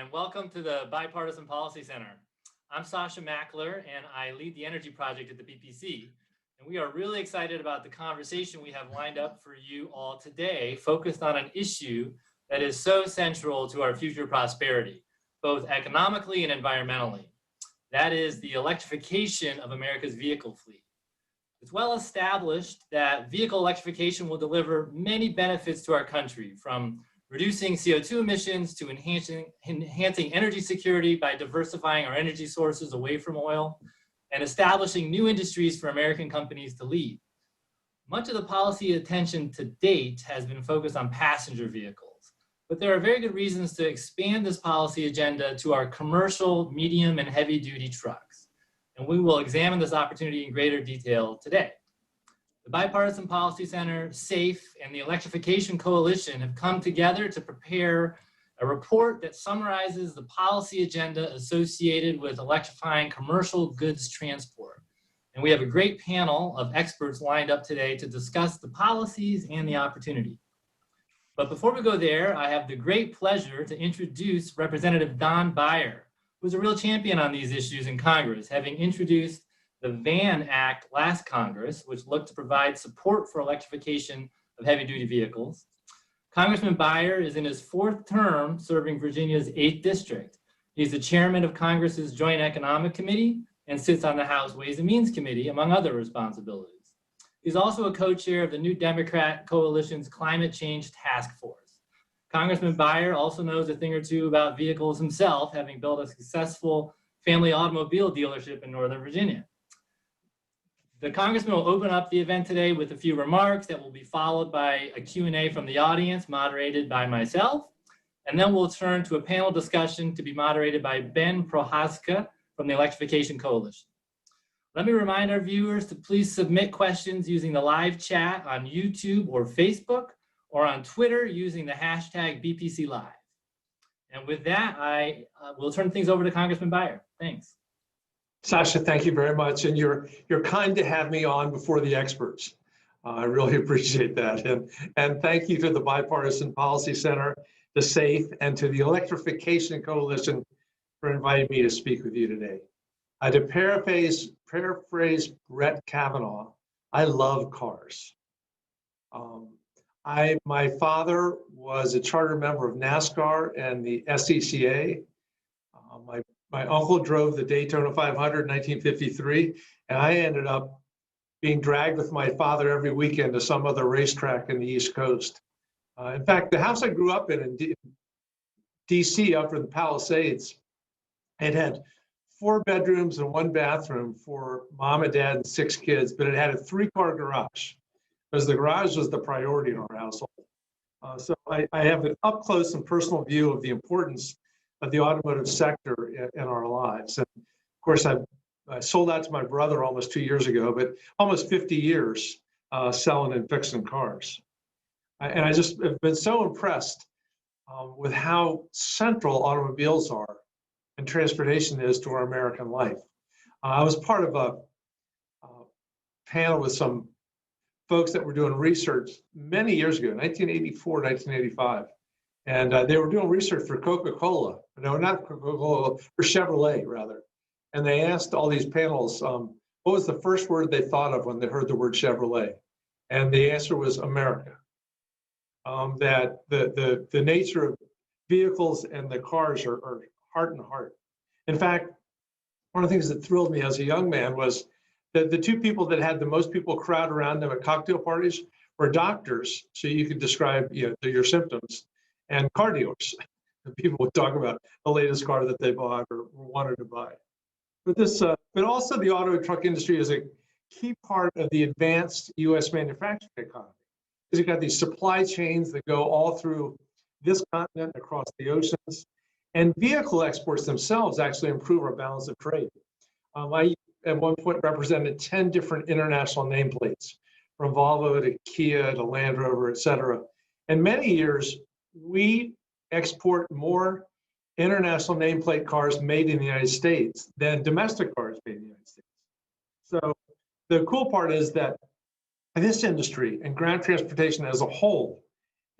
and welcome to the Bipartisan Policy Center. I'm Sasha Mackler, and I lead the energy project at the BPC. And we are really excited about the conversation we have lined up for you all today, focused on an issue that is so central to our future prosperity, both economically and environmentally. That is the electrification of America's vehicle fleet. It's well established that vehicle electrification will deliver many benefits to our country, from reducing CO2 emissions to enhancing energy security by diversifying our energy sources away from oil and establishing new industries for American companies to lead. Much of the policy attention to date has been focused on passenger vehicles, but there are very good reasons to expand this policy agenda to our commercial, medium, and heavy-duty trucks. And we will examine this opportunity in greater detail today. The Bipartisan Policy Center, SAFE, and the Electrification Coalition have come together to prepare a report that summarizes the policy agenda associated with electrifying commercial goods transport. And we have a great panel of experts lined up today to discuss the policies and the opportunity. But before we go there, I have the great pleasure to introduce Representative Don Beyer, who's a real champion on these issues in Congress, having introduced the VAN Act last Congress, which looked to provide support for electrification of heavy-duty vehicles. Congressman Beyer is in his fourth term serving Virginia's 8th District. He's the chairman of Congress's Joint Economic Committee and sits on the House Ways and Means Committee, among other responsibilities. He's also a co-chair of the New Democrat Coalition's Climate Change Task Force. Congressman Beyer also knows a thing or two about vehicles himself, having built a successful family automobile dealership in Northern Virginia. The Congressman will open up the event today with a few remarks that will be followed by a Q&A from the audience moderated by myself. And then we'll turn to a panel discussion to be moderated by Ben Prohaska from the Electrification Coalition. Let me remind our viewers to please submit questions using the live chat on YouTube or Facebook, or on Twitter using the hashtag BPCLive. And with that, I will turn things over to Congressman Beyer. Thanks. Sasha, thank you very much. And you're kind to have me on before the experts. I really appreciate that. And thank you to the Bipartisan Policy Center, the SAFE, and to the Electrification Coalition for inviting me to speak with you today. To paraphrase Brett Kavanaugh, I love cars. My father was a charter member of NASCAR and the SCCA. My uncle drove the Daytona 500 in 1953, and I ended up being dragged with my father every weekend to some other racetrack in the East Coast. In fact, the house I grew up in DC, up in the Palisades, it had 4 bedrooms and 1 bathroom for mom and dad and 6 kids, but it had a 3-car garage, because the garage was the priority in our household. So I have an up-close and personal view of the importance of the automotive sector in our lives. And of course, I sold out to my brother almost 2 years ago, but almost 50 years selling and fixing cars. And I just have been so impressed with how central automobiles are and transportation is to our American life. I was part of a panel with some folks that were doing research many years ago, 1984, 1985. And they were doing research for Coca-Cola. No, not Coca-Cola, for Chevrolet, rather. And they asked all these panels, what was the first word they thought of when they heard the word Chevrolet? And the answer was America. That the nature of vehicles and the cars are heart and heart. In fact, one of the things that thrilled me as a young man was that the 2 people that had the most people crowd around them at cocktail parties were doctors, so you could describe your symptoms, and car dealers. People would talk about the latest car that they bought or wanted to buy. But also the auto truck industry is a key part of the advanced U.S. manufacturing economy. Because you've got these supply chains that go all through this continent, across the oceans, and vehicle exports themselves actually improve our balance of trade. I, at one point, represented 10 different international nameplates, from Volvo to Kia to Land Rover, et cetera. And many years, we export more international nameplate cars made in the United States than domestic cars made in the United States. So the cool part is that this industry and ground transportation as a whole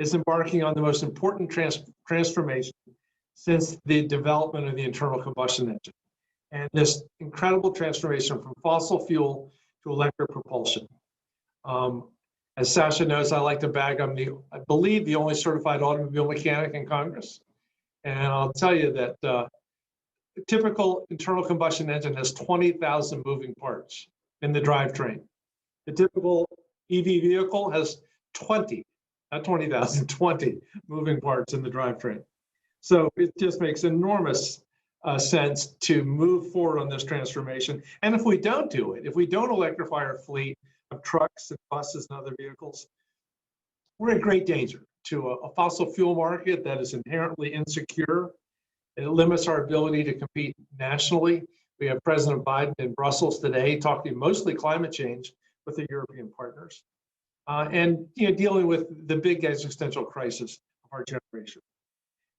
is embarking on the most important transformation since the development of the internal combustion engine and this incredible transformation from fossil fuel to electric propulsion. As Sasha knows, I like to brag, I believe, the only certified automobile mechanic in Congress. And I'll tell you that a typical internal combustion engine has 20,000 moving parts in the drivetrain. The typical EV vehicle has 20, not 20,000, 20 moving parts in the drivetrain. So it just makes enormous sense to move forward on this transformation. And if we don't do it, if we don't electrify our fleet of trucks and buses and other vehicles, we're in great danger to a fossil fuel market that is inherently insecure. It limits our ability to compete nationally. We have President Biden in Brussels today talking mostly climate change with the European partners, and dealing with the big existential crisis of our generation.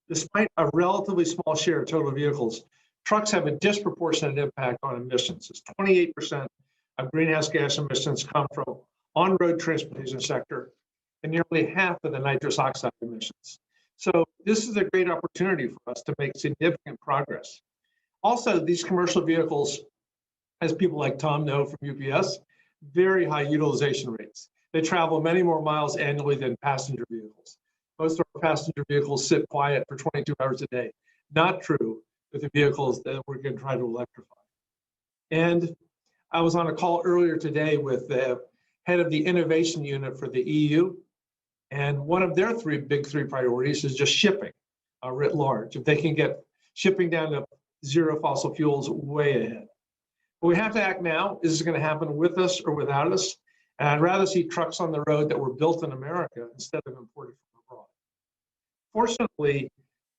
Despite a relatively small share of total vehicles, trucks have a disproportionate impact on emissions. It's 28% of greenhouse gas emissions come from on-road transportation sector, and nearly half of the nitrous oxide emissions. So this is a great opportunity for us to make significant progress. Also, these commercial vehicles, as people like Tom know from UPS, very high utilization rates. They travel many more miles annually than passenger vehicles. Most of our passenger vehicles sit quiet for 22 hours a day. Not true with the vehicles that we're going to try to electrify. And I was on a call earlier today with the head of the innovation unit for the EU. And one of their big three priorities is just shipping writ large. If they can get shipping down to zero fossil fuels, way ahead. But we have to act now. This is going to happen with us or without us. And I'd rather see trucks on the road that were built in America instead of imported from abroad. Fortunately,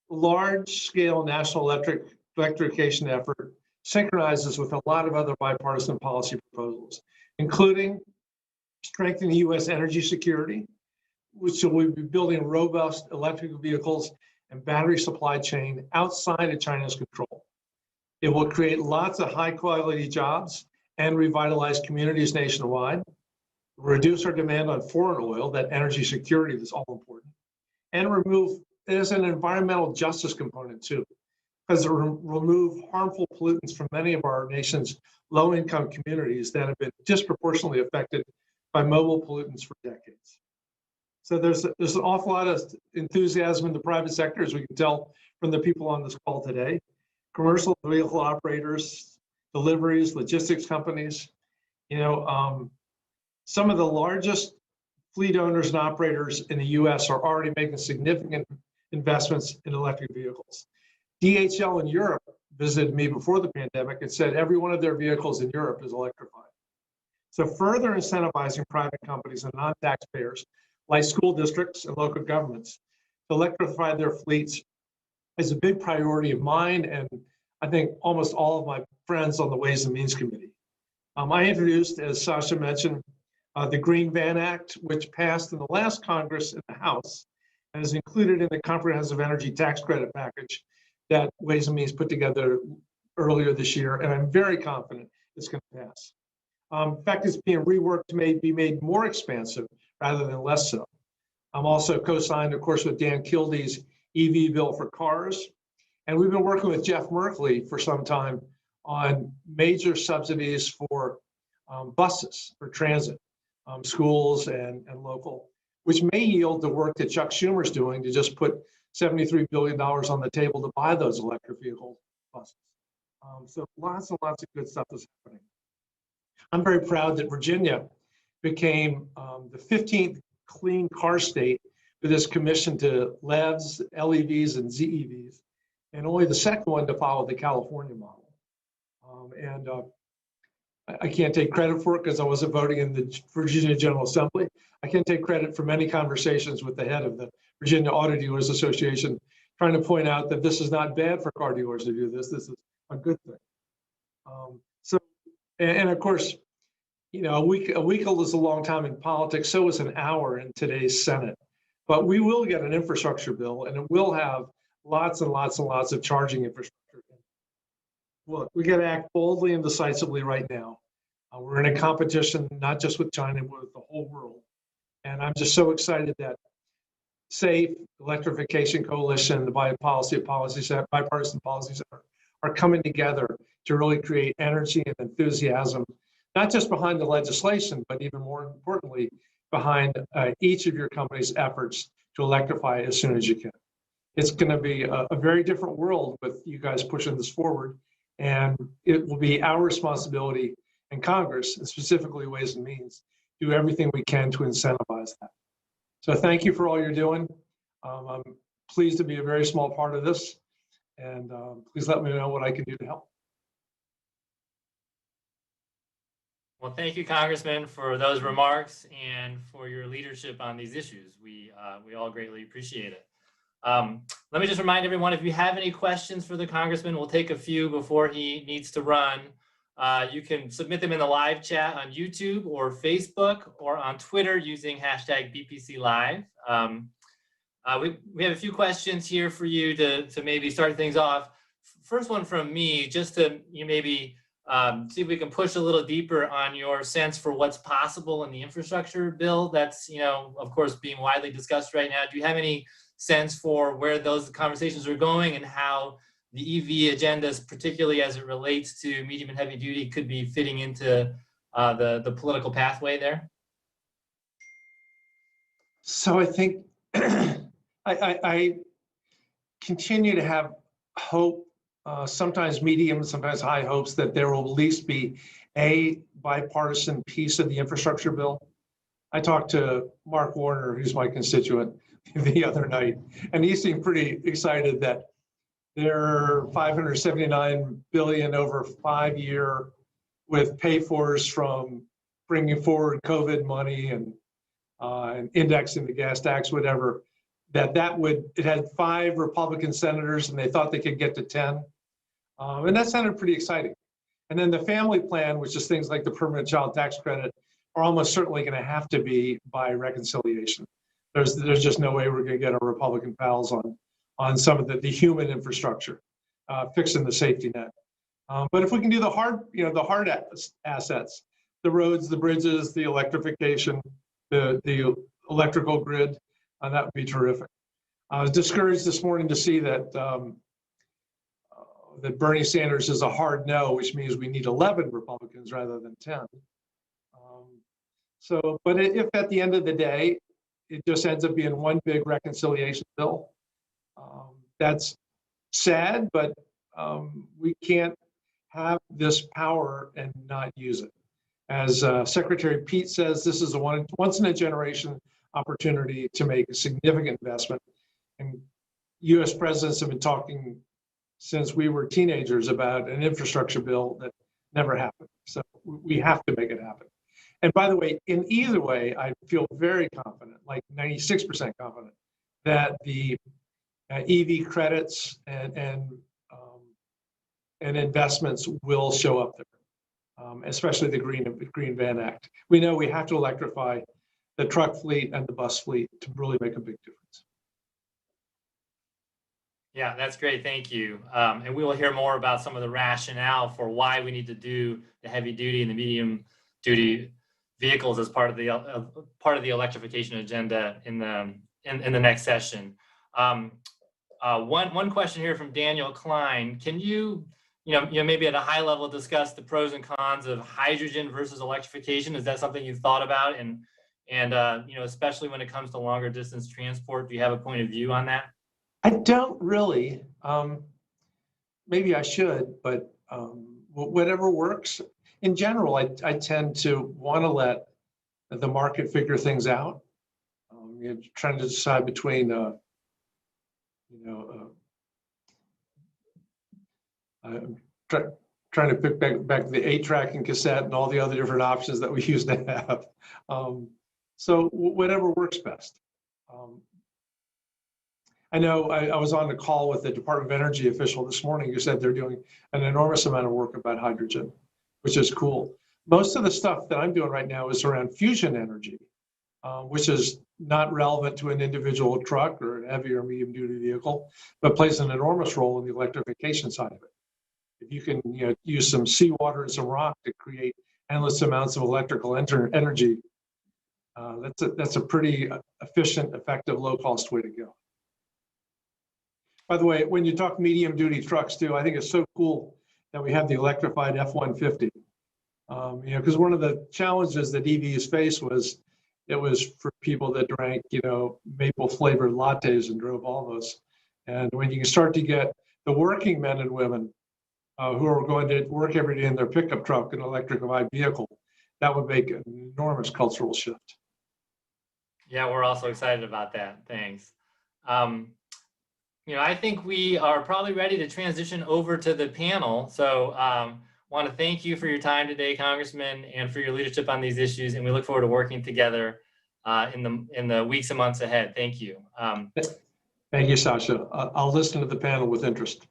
large-scale national electrification effort synchronizes with a lot of other bipartisan policy proposals, including strengthening U.S. energy security, which will be building robust electric vehicles and battery supply chain outside of China's control. It will create lots of high-quality jobs and revitalize communities nationwide, reduce our demand on foreign oil, that energy security is all important, and there's an environmental justice component too, because it will remove harmful pollutants from many of our nation's low-income communities that have been disproportionately affected by mobile pollutants for decades. So there's an awful lot of enthusiasm in the private sector, as we can tell from the people on this call today. Commercial vehicle operators, deliveries, logistics companies, some of the largest fleet owners and operators in the US are already making significant investments in electric vehicles. DHL in Europe visited me before the pandemic and said every one of their vehicles in Europe is electrified. So further incentivizing private companies and non-taxpayers like school districts and local governments to electrify their fleets is a big priority of mine, and I think almost all of my friends on the Ways and Means Committee. I introduced, as Sasha mentioned, the Green Van Act, which passed in the last Congress in the House and is included in the Comprehensive Energy Tax Credit package that Ways and Means put together earlier this year, and I'm very confident it's going to pass. In fact, it's being reworked to be made more expansive rather than less so. I'm also co-signed, of course, with Dan Kildee's EV bill for cars. And we've been working with Jeff Merkley for some time on major subsidies for buses, for transit, schools and local, which may yield the work that Chuck Schumer's doing to just put $73 billion on the table to buy those electric vehicle buses. So lots and lots of good stuff is happening. I'm very proud that Virginia became the 15th clean car state with this commission to LEVs, LEVs, and ZEVs, and only the second one to follow the California model. I can't take credit for it because I wasn't voting in the Virginia General Assembly. I can't take credit for many conversations with the head of the Virginia Auto Dealers Association, trying to point out that this is not bad for car dealers to do this. This is a good thing. And of course, a week is a long time in politics. So is an hour in today's Senate. But we will get an infrastructure bill, and it will have lots and lots and lots of charging infrastructure. Look, we got to act boldly and decisively right now. We're in a competition, not just with China, but with the whole world. And I'm just so excited that SAFE, Electrification Coalition, the Bipartisan Policy Center are coming together to really create energy and enthusiasm, not just behind the legislation, but even more importantly, behind each of your company's efforts to electrify as soon as you can. It's going to be a very different world with you guys pushing this forward, and it will be our responsibility in Congress, and specifically Ways and Means, do everything we can to incentivize that. So thank you for all you're doing. I'm pleased to be a very small part of this, and please let me know what I can do to help. Well, thank you, Congressman, for those remarks and for your leadership on these issues. We all greatly appreciate it. Let me just remind everyone, if you have any questions for the Congressman, we'll take a few before he needs to run. You can submit them in the live chat on YouTube or Facebook or on Twitter using hashtag BPCLive. We have a few questions here for you to maybe start things off. First one from me, just to maybe see if we can push a little deeper on your sense for what's possible in the infrastructure bill that's, of course, being widely discussed right now. Do you have any sense for where those conversations are going and how the EV agendas, particularly as it relates to medium and heavy duty, could be fitting into the political pathway there? So I think I continue to have hope, sometimes medium, sometimes high hopes, that there will at least be a bipartisan piece of the infrastructure bill. I talked to Mark Warner, who's my constituent, the other night, and he seemed pretty excited that there are $579 billion over 5 year with pay-fors from bringing forward COVID money and indexing the gas tax, whatever, it had 5 Republican senators and they thought they could get to 10. And that sounded pretty exciting. And then the family plan, which is things like the permanent child tax credit, are almost certainly going to have to be by reconciliation. There's just no way we're going to get our Republican pals on some of the human infrastructure, fixing the safety net. But if we can do the hard assets, the roads, the bridges, the electrification, the electrical grid, that would be terrific. I was discouraged this morning to see that that Bernie Sanders is a hard no, which means we need 11 Republicans rather than 10. But if at the end of the day, it just ends up being one big reconciliation bill, that's sad, but we can't have this power and not use it. As Secretary Pete says, this is a once in a generation opportunity to make a significant investment. And US presidents have been talking since we were teenagers about an infrastructure bill that never happened. So we have to make it happen. And by the way, in either way, I feel very confident, like 96% confident, that the EV credits and investments will show up there, especially the Green Van Act. We know we have to electrify the truck fleet and the bus fleet to really make a big difference. Yeah, that's great. Thank you. And we will hear more about some of the rationale for why we need to do the heavy duty and the medium duty vehicles as part of the electrification agenda in the next session. One question here from Daniel Klein. Can you maybe at a high level discuss the pros and cons of hydrogen versus electrification? Is that something you've thought about? And especially when it comes to longer distance transport, do you have a point of view on that? I don't really. Maybe I should, but whatever works. In general, I tend to want to let the market figure things out. Trying to decide between, trying to pick back the 8-track and cassette and all the other different options that we used to have. So whatever works best. I know I was on the call with the Department of Energy official this morning who said they're doing an enormous amount of work about hydrogen, which is cool. Most of the stuff that I'm doing right now is around fusion energy, which is not relevant to an individual truck or a heavy or medium duty vehicle, but plays an enormous role in the electrification side of it. If you can use some seawater and some rock to create endless amounts of electrical energy, That's a pretty efficient, effective, low-cost way to go. By the way, when you talk medium-duty trucks too, I think it's so cool that we have the electrified F-150. Because one of the challenges that EVs face was it was for people that drank, maple flavored lattes and drove Volvos. And when you can start to get the working men and women who are going to work every day in their pickup truck, an electrified vehicle, that would make an enormous cultural shift. Yeah, we're also excited about that. Thanks. I think we are probably ready to transition over to the panel. So want to thank you for your time today, Congressman, and for your leadership on these issues. And we look forward to working together in the weeks and months ahead. Thank you. Thank you, Sasha. I'll listen to the panel with interest.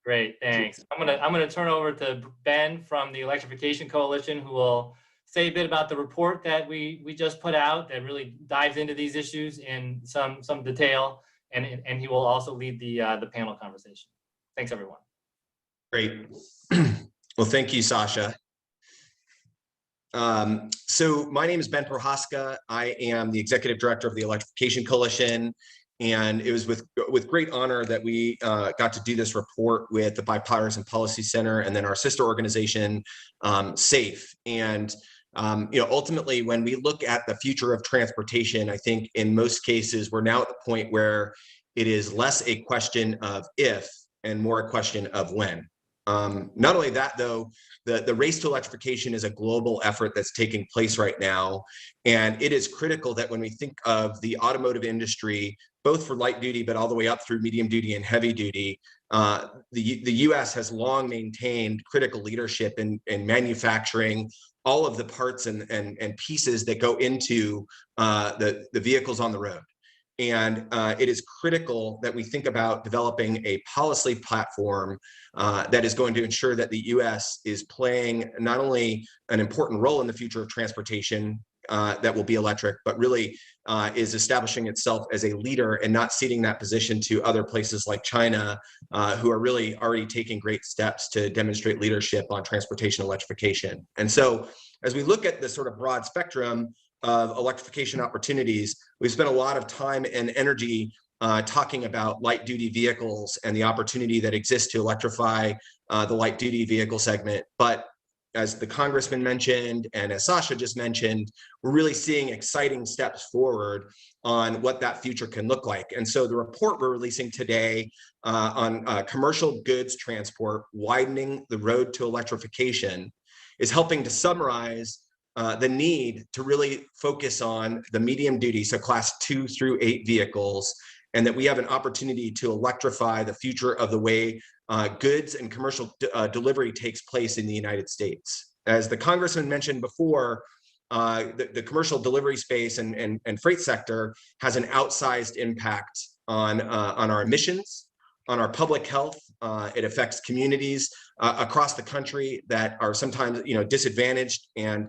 Great, thanks. I'm gonna turn over to Ben from the Electrification Coalition, who will say a bit about the report that we just put out that really dives into these issues in some detail, and he will also lead the panel conversation. Thanks, everyone. Great. Well, thank you, Sasha. So my name is Ben Prohaska. I am the Executive Director of the Electrification Coalition, and it was with great honor that we got to do this report with the Bipartisan Policy Center and then our sister organization, SAFE. And ultimately, when we look at the future of transportation, I think in most cases, we're now at the point where it is less a question of if and more a question of when. Not only that, though, the race to electrification is a global effort that's taking place right now. And it is critical that when we think of the automotive industry, both for light duty, but all the way up through medium duty and heavy duty, the U.S. has long maintained critical leadership in manufacturing all of the parts and pieces that go into the vehicles on the road. And it is critical that we think about developing a policy platform that is going to ensure that the U.S. is playing not only an important role in the future of transportation that will be electric, but really is establishing itself as a leader and not ceding that position to other places like China, who are really already taking great steps to demonstrate leadership on transportation electrification. And so as we look at this sort of broad spectrum of electrification opportunities, we've spent a lot of time and energy talking about light duty vehicles and the opportunity that exists to electrify the light duty vehicle segment. But as the Congressman mentioned, and as Sasha just mentioned, we're really seeing exciting steps forward on what that future can look like. And so the report we're releasing today on commercial goods transport, widening the road to electrification, is helping to summarize the need to really focus on the medium duty, so class 2 through 8 vehicles, and that we have an opportunity to electrify the future of the way goods and commercial delivery takes place in the United States. As the Congressman mentioned before, the commercial delivery space and freight sector has an outsized impact on our emissions, on our public health. It affects communities across the country that are sometimes disadvantaged, and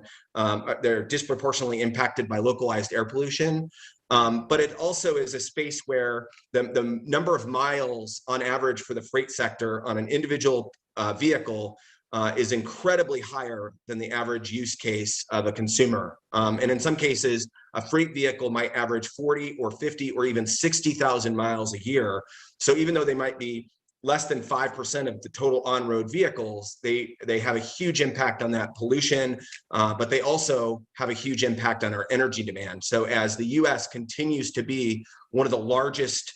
they're disproportionately impacted by localized air pollution. But it also is a space where the number of miles on average for the freight sector on an individual vehicle is incredibly higher than the average use case of a consumer. And in some cases, a freight vehicle might average 40 or 50 or even 60,000 miles a year. So even though they might be less than 5% of the total on-road vehicles, they have a huge impact on that pollution, but they also have a huge impact on our energy demand. So as the US continues to be one of the largest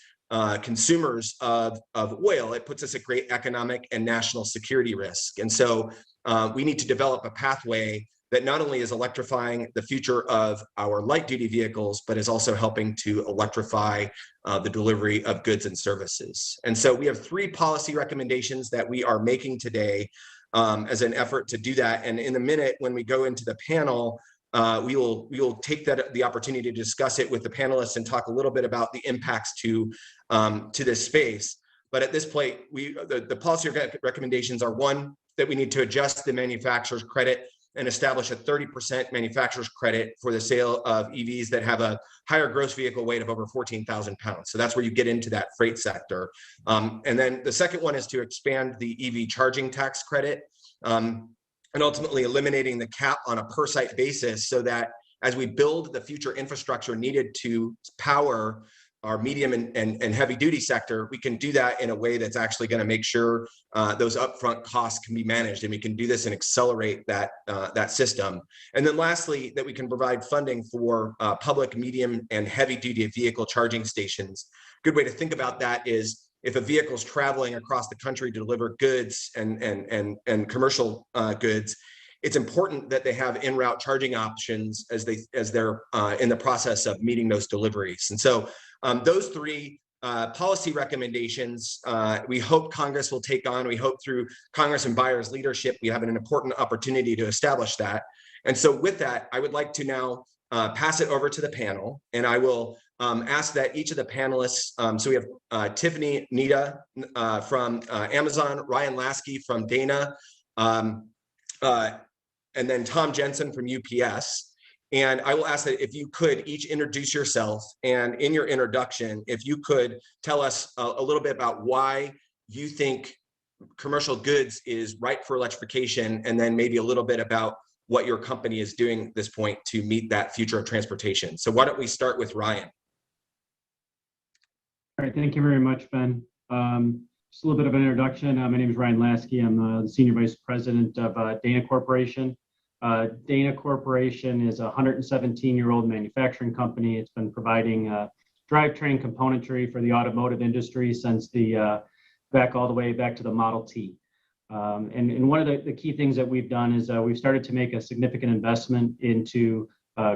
consumers of oil, it puts us at great economic and national security risk. And so we need to develop a pathway that not only is electrifying the future of our light duty vehicles, but is also helping to electrify the delivery of goods and services. And so we have 3 policy recommendations that we are making today as an effort to do that. And in a minute, when we go into the panel, we will take the opportunity to discuss it with the panelists and talk a little bit about the impacts to this space. But at this point, the policy recommendations are: 1, that we need to adjust the manufacturer's credit and establish a 30% manufacturer's credit for the sale of EVs that have a higher gross vehicle weight of over 14,000 pounds. So that's where you get into that freight sector. And then the second one is to expand the EV charging tax credit, and ultimately eliminating the cap on a per site basis so that as we build the future infrastructure needed to power our medium and heavy duty sector, we can do that in a way that's actually going to make sure those upfront costs can be managed, and we can do this and accelerate that system. And then lastly, that we can provide funding for public, medium, and heavy duty vehicle charging stations. Good way to think about that is if a vehicle is traveling across the country to deliver goods and commercial goods, it's important that they have in-route charging options as they're in the process of meeting those deliveries. And so those three policy recommendations, we hope Congress will take on. We hope through Congressman Byer's leadership, we have an important opportunity to establish that. And so with that, I would like to now pass it over to the panel, and I will ask that each of the panelists, so we have Tiffany Nita from Amazon, Ryan Lasky from Dana, and then Tom Jensen from UPS. And I will ask that if you could each introduce yourself, and in your introduction, if you could tell us a little bit about why you think commercial goods is right for electrification, and then maybe a little bit about what your company is doing at this point to meet that future of transportation. So why don't we start with Ryan? All right, thank you very much, Ben. Just a little bit of an introduction. My name is Ryan Lasky. I'm the Senior Vice President of Dana Corporation. Dana Corporation is a 117-year-old manufacturing company. It's been providing drivetrain componentry for the automotive industry since all the way back to the Model T. And one of the key things that we've done is we've started to make a significant investment into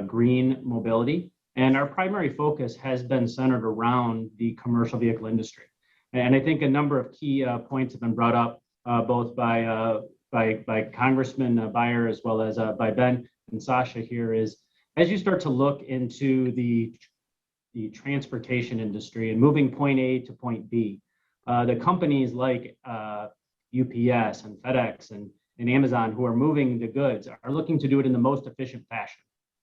green mobility. And our primary focus has been centered around the commercial vehicle industry. And I think a number of key points have been brought up both by Congressman Byer as well as by Ben and Sasha here is, as you start to look into the transportation industry and moving point A to point B, the companies like UPS and FedEx and Amazon who are moving the goods are looking to do it in the most efficient fashion.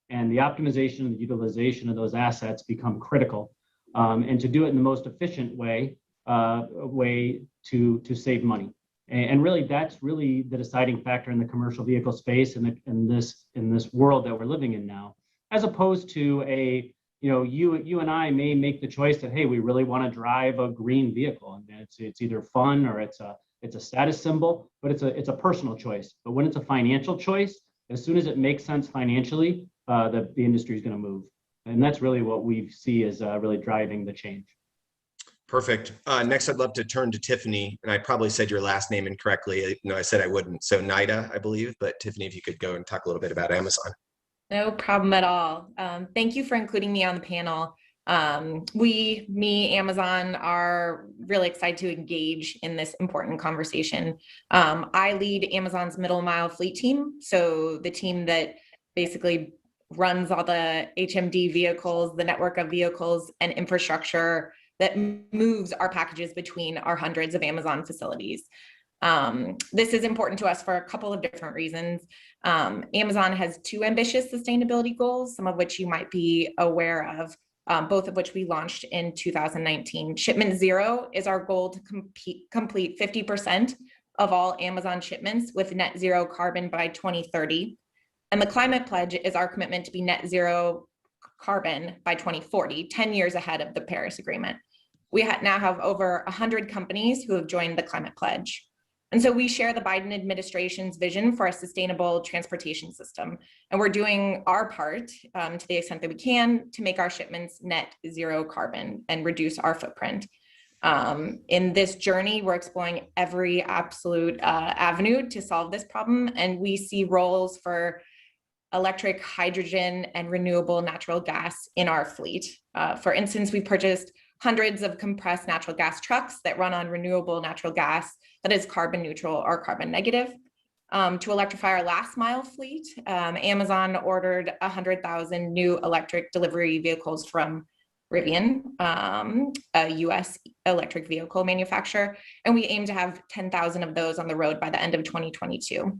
And the optimization and the utilization of those assets become critical. And to do it in the most efficient way to save money. And really, that's really the deciding factor in the commercial vehicle space in this world that we're living in now, as opposed to you and I may make the choice that, hey, we really want to drive a green vehicle, and it's either fun or it's a status symbol, but it's a personal choice. But when it's a financial choice, as soon as it makes sense financially, the industry is going to move, and that's really what we see as really driving the change. Perfect. Next, I'd love to turn to Tiffany, and I probably said your last name incorrectly. No, I said I wouldn't. So Nida, I believe, but Tiffany, if you could go and talk a little bit about Amazon. No problem at all. Thank you for including me on the panel. Amazon, are really excited to engage in this important conversation. I lead Amazon's middle mile fleet team. So the team that basically runs all the HMD vehicles, the network of vehicles and infrastructure that moves our packages between our hundreds of Amazon facilities. This is important to us for a couple of different reasons. Amazon has two ambitious sustainability goals, some of which you might be aware of, both of which we launched in 2019. Shipment zero is our goal to complete 50% of all Amazon shipments with net zero carbon by 2030. And the climate pledge is our commitment to be net zero carbon by 2040, 10 years ahead of the Paris Agreement. We now have over 100 companies who have joined the climate pledge. And so we share the Biden administration's vision for a sustainable transportation system. And we're doing our part to the extent that we can to make our shipments net zero carbon and reduce our footprint. In this journey, we're exploring every absolute avenue to solve this problem. And we see roles for electric, hydrogen, and renewable natural gas in our fleet. For instance, we purchased hundreds of compressed natural gas trucks that run on renewable natural gas that is carbon neutral or carbon negative. To electrify our last mile fleet, Amazon ordered 100,000 new electric delivery vehicles from Rivian, a US electric vehicle manufacturer, and we aim to have 10,000 of those on the road by the end of 2022.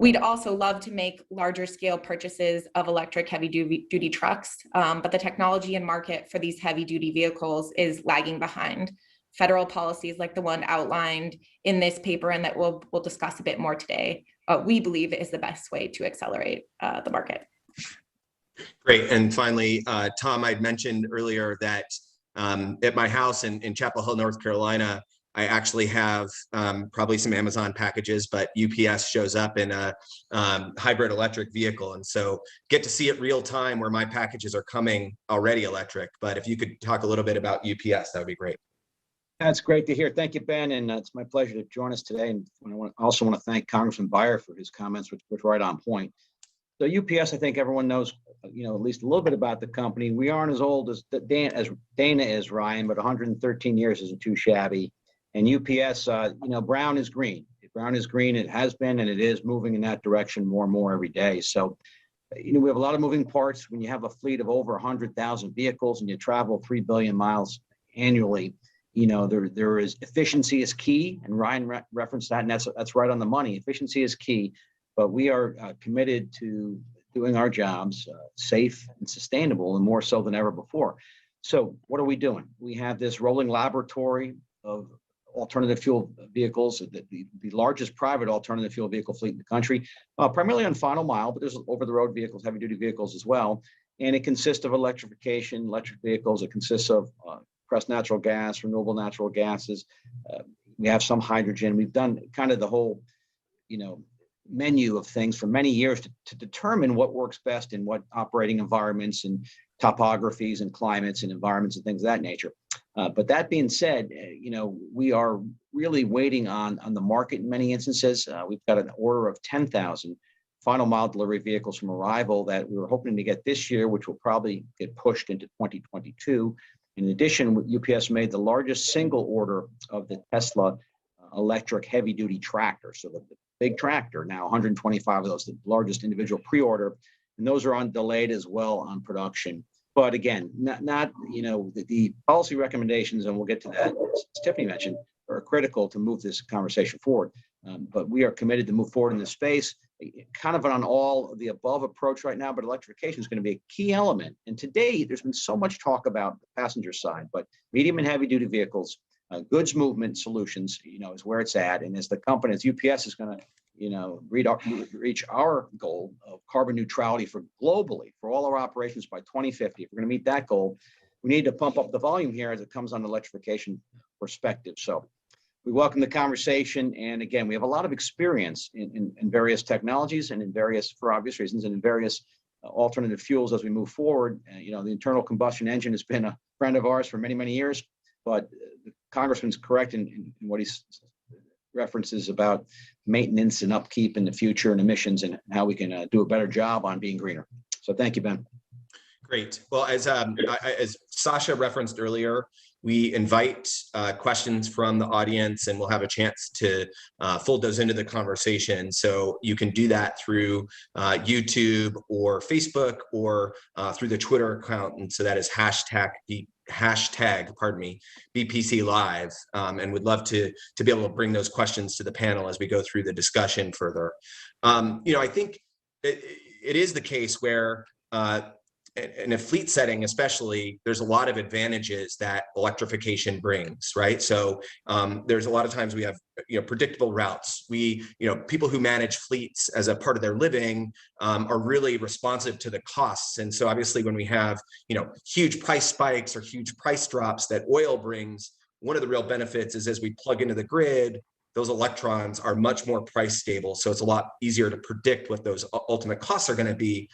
We'd also love to make larger scale purchases of electric heavy duty trucks, but the technology and market for these heavy duty vehicles is lagging behind. Federal policies like the one outlined in this paper and that we'll discuss a bit more today, we believe is the best way to accelerate the market. Great. And finally, Tom, I'd mentioned earlier that at my house in Chapel Hill, North Carolina, I actually have probably some Amazon packages, but UPS shows up in a hybrid electric vehicle. And so get to see it real time where my packages are coming already electric. But if you could talk a little bit about UPS, that would be great. That's great to hear. Thank you, Ben. And it's my pleasure to join us today. And I also want to thank Congressman Beyer for his comments, which were right on point. So UPS, I think everyone knows, at least a little bit about the company. We aren't as old as Dana is, Ryan, but 113 years isn't too shabby. And UPS, brown is green. Brown is green. It has been, and it is moving in that direction more and more every day. So, we have a lot of moving parts. When you have a fleet of over 100,000 vehicles and you travel 3 billion miles annually, there is efficiency is key. And Ryan referenced that, and that's right on the money. Efficiency is key, but we are committed to doing our jobs safe and sustainable, and more so than ever before. So what are we doing? We have this rolling laboratory of alternative fuel vehicles, the largest private alternative fuel vehicle fleet in the country, primarily on final mile, but there's over-the-road vehicles, heavy-duty vehicles as well. And it consists of electrification, electric vehicles. It consists of compressed natural gas, renewable natural gases. We have some hydrogen. We've done kind of the whole, menu of things for many years to determine what works best in what operating environments and topographies and climates and environments and things of that nature. But that being said, we are really waiting on the market in many instances. We've got an order of 10,000 final mile delivery vehicles from Arrival that we were hoping to get this year, which will probably get pushed into 2022. In addition, UPS made the largest single order of the Tesla electric heavy duty tractor. So the big tractor, now 125 of those, the largest individual pre-order, and those are delayed as well on production. But again, not the policy recommendations, and we'll get to that, as Tiffany mentioned, are critical to move this conversation forward. But we are committed to move forward in this space, kind of on all of the above approach right now, but electrification is going to be a key element. And today, there's been so much talk about the passenger side, but medium and heavy duty vehicles, goods movement solutions, is where it's at. And as the company, as UPS is going to, reach our goal of carbon neutrality globally for all our operations by 2050. If we're going to meet that goal, we need to pump up the volume here as it comes on the electrification perspective. So we welcome the conversation. And again, we have a lot of experience in various technologies and in various, for obvious reasons, and in various alternative fuels as we move forward. The internal combustion engine has been a friend of ours for many, many years, but the Congressman's correct in what he references about maintenance and upkeep in the future and emissions and how we can do a better job on being greener. So thank you, Ben. Great. Well, as Sasha referenced earlier, we invite questions from the audience, and we'll have a chance to fold those into the conversation. So you can do that through YouTube or Facebook or through the Twitter account. And so that is hashtag BPC Live, and would love to be able to bring those questions to the panel as we go through the discussion further. I think it is the case where in a fleet setting, especially, there's a lot of advantages that electrification brings, right? So there's a lot of times we have, predictable routes. People who manage fleets as a part of their living are really responsive to the costs. And so obviously when we have, huge price spikes or huge price drops that oil brings, one of the real benefits is as we plug into the grid, those electrons are much more price stable. So it's a lot easier to predict what those ultimate costs are going to be.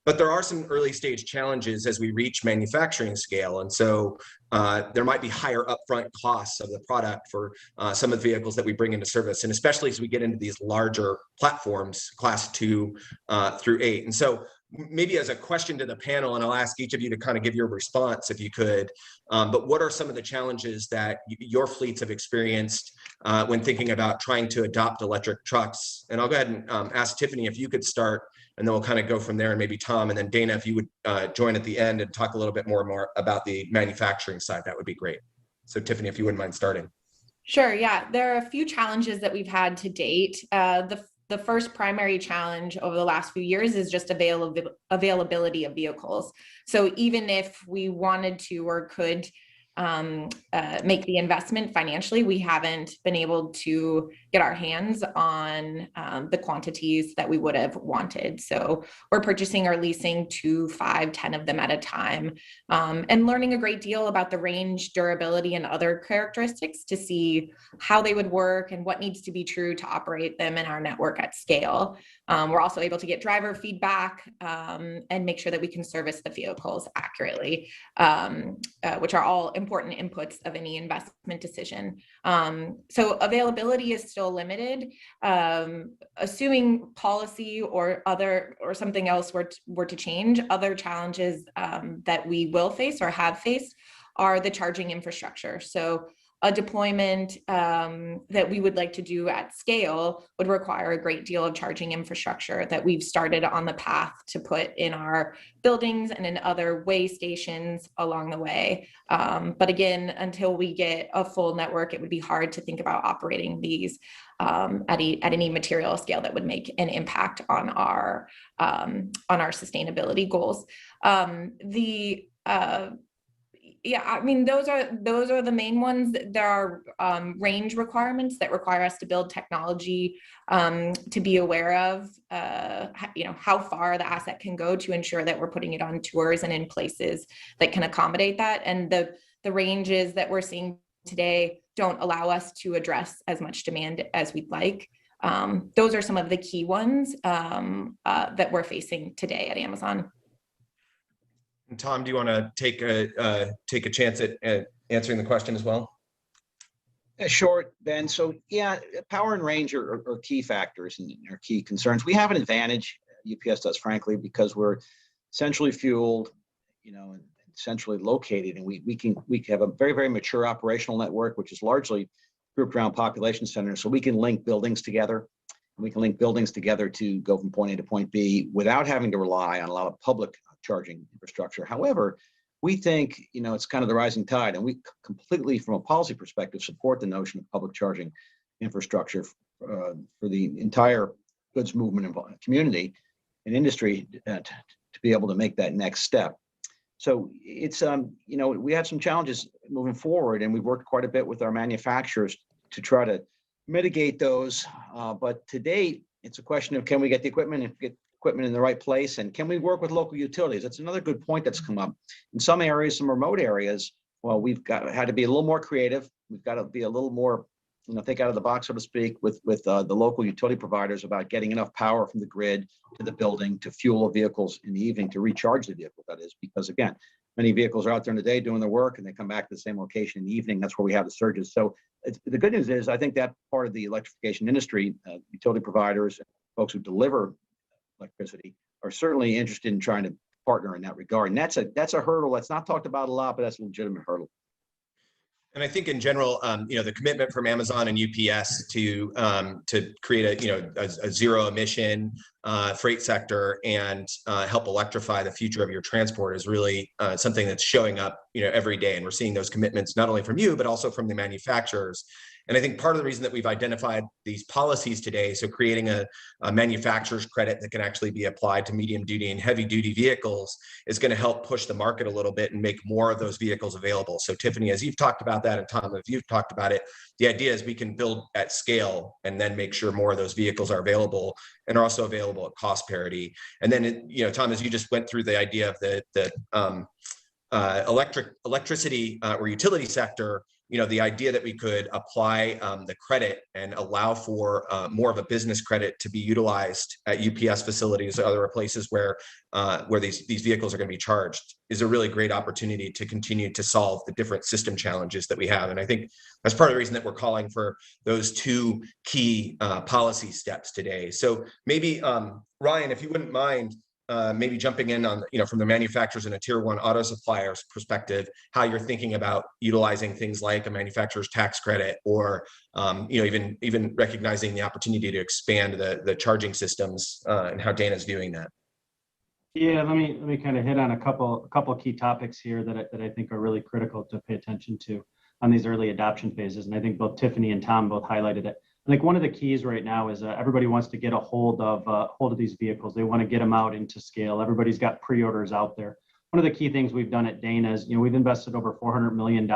But there are some early stage challenges as we reach manufacturing scale. And so there might be higher upfront costs of the product for some of the vehicles that we bring into service. And especially as we get into these larger platforms, class 2 through 8. And so maybe as a question to the panel, and I'll ask each of you to kind of give your response if you could, but what are some of the challenges that your fleets have experienced when thinking about trying to adopt electric trucks? And I'll go ahead and ask Tiffany if you could start, and then we'll kind of go from there, and maybe Tom, and then Dana, if you would join at the end and talk a little bit more about the manufacturing side, that would be great. So Tiffany, if you wouldn't mind starting. Sure, yeah. There are a few challenges that we've had to date. The first primary challenge over the last few years is just availability of vehicles. So even if we wanted to or could make the investment financially, we haven't been able to get our hands on the quantities that we would have wanted. So we're purchasing or leasing 2, 5, 10 of them at a time, and learning a great deal about the range, durability, and other characteristics to see how they would work and what needs to be true to operate them in our network at scale. We're also able to get driver feedback and make sure that we can service the vehicles accurately, which are all important inputs of any investment decision. So availability is still limited. Assuming policy or something else were to change, other challenges that we will face or have faced are the charging infrastructure. So a deployment that we would like to do at scale would require a great deal of charging infrastructure that we've started on the path to put in our buildings and in other way stations along the way. But again, until we get a full network, it would be hard to think about operating these at any material scale that would make an impact on our sustainability goals. Yeah, I mean, those are the main ones. There are range requirements that require us to build technology to be aware of, how far the asset can go to ensure that we're putting it on tours and in places that can accommodate that. And the ranges that we're seeing today don't allow us to address as much demand as we'd like. Those are some of the key ones that we're facing today at Amazon. And Tom, do you want to take a chance at answering the question as well? Sure, Ben. So yeah, power and range are key factors and are key concerns. We have an advantage, UPS does, frankly, because we're centrally fueled, and centrally located, and we have a very, very mature operational network, which is largely grouped around population centers. So we can link buildings together. We can link buildings together to go from point A to point B without having to rely on a lot of public charging infrastructure. However, we think, it's kind of the rising tide, and we completely, from a policy perspective, support the notion of public charging infrastructure for the entire goods movement and community and industry to be able to make that next step. So it's, we have some challenges moving forward, and we've worked quite a bit with our manufacturers to try to mitigate those. But to date, it's a question of, can we get the equipment and get equipment in the right place, and can we work with local utilities? That's another good point that's come up. In some areas, some remote areas, well, we've had to be a little more creative. We've got to be a little more, think out of the box, so to speak, with the local utility providers about getting enough power from the grid to the building to fuel the vehicles in the evening, to recharge the vehicle, that is, because again, many vehicles are out there in the day doing their work and they come back to the same location in the evening. That's where we have the surges. So the good news is, I think that part of the electrification industry, utility providers, and folks who deliver electricity are certainly interested in trying to partner in that regard. And that's a hurdle that's not talked about a lot, but that's a legitimate hurdle. And I think in general, the commitment from Amazon and UPS to create a zero emission freight sector and help electrify the future of your transport is really something that's showing up, every day. And we're seeing those commitments not only from you, but also from the manufacturers. And I think part of the reason that we've identified these policies today, so creating a manufacturer's credit that can actually be applied to medium duty and heavy duty vehicles, is going to help push the market a little bit and make more of those vehicles available. So Tiffany, as you've talked about that, and Tom, if you've talked about it, the idea is we can build at scale and then make sure more of those vehicles are available and are also available at cost parity. And then, Tom, as you just went through the idea of the electricity or utility sector, the idea that we could apply the credit and allow for more of a business credit to be utilized at UPS facilities or other places where these vehicles are going to be charged is a really great opportunity to continue to solve the different system challenges that we have. And I think that's part of the reason that we're calling for those two key policy steps today. So maybe, Ryan, if you wouldn't mind, maybe jumping in on, from the manufacturers and a tier one auto supplier's perspective, how you're thinking about utilizing things like a manufacturer's tax credit, or even recognizing the opportunity to expand the charging systems, and how Dana's viewing that. Yeah, let me kind of hit on a couple key topics here that I think are really critical to pay attention to on these early adoption phases. And I think both Tiffany and Tom both highlighted it. I think one of the keys right now is everybody wants to get a hold of these vehicles. They want to get them out into scale. Everybody's got pre-orders out there. one of the key things we've done at Dana is, we've invested over $400 million